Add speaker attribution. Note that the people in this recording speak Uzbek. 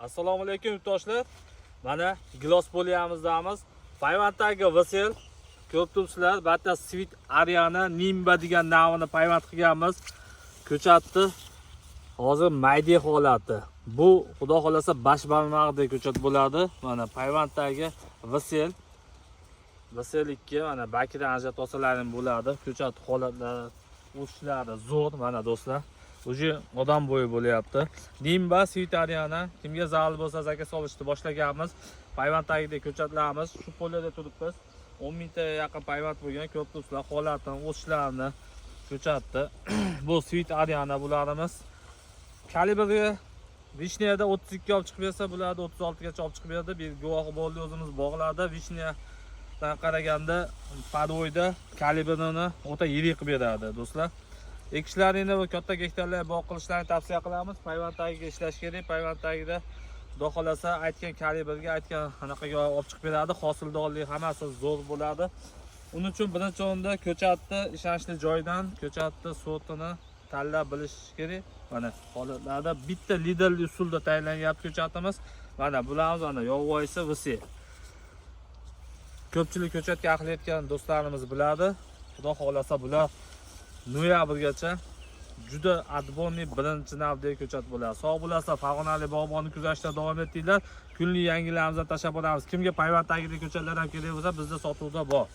Speaker 1: Assalomu alaykum yurtdoshlar. Mana gilos bo'liyamizdamiz. Payvanddagi Vasel ko'p turibsizlar. Batta Sweet Ariana Nimba degan nomini payvand qilganmiz. Ko'chatni hozir mayda holati. Bu xudo xolasa bash barmoqdek ko'chat bo'ladi. Mana payvanddagi Vasel 2 mana bakidan ajratib olsalaring bo'ladi. Ko'chat holatlari, o'sishlari zo'r mana do'stlar. Уже odam bo'yi bo'lyapti. Nimba Sweet Ariana kimga zarur bo'lsa zakaz olishni boshlaganmiz. Payvanddagidek ko'chatlarimiz shu polada turibmiz. 10 mingta yaqin payvand bo'lgan, ko'p turibsizlar holatini, o'sishlarini ko'chatdi. Bu Sweet Ariana bularimiz. Kalibri Vishniyada 32 olib chiqib bersa, bularda 36 gacha olib chiqib berdi. Bir guvohi bo'ldi, o'zimiz bog'larda Vishniyadan qaraganda Padoyda kalibrini o'ta yirik qilib beradi do'stlar. Ekishlarini va katta gektarlar bog' qilishlarini tavsiya qilamiz. Payvanddagiga ishlash kerak. Payvanddagida xudo xolasa aytgan kalibrga, aytgan anaqaga olib chiqib beradi. Hosildorlik hammasi zo'r bo'ladi. Uning uchun birinchi o'rinda ko'chatni ishonchli joydan, ko'chatni sortini tanlab bilish kerak. Mana holatlarda bitta lider usulda tayyorlanyapti ko'chatimiz. Mana bularimiz mana yovvoyisi Vasel. Ko'pchilik ko'chatga aql etgan do'stlarimiz biladi. Xudo xolasa bular noyabrgacha juda adbonli birinchi navdagi ko'chat bo'ladi. Sog' bo'lasizlar, Farg'onali bog'bonni kuzatishda davom etinglar. Kunlik yangilarimizni tashlab boramiz. Kimga payvanddagidek ko'chatlar ham kerak bo'lsa, bizda sotuvda bor.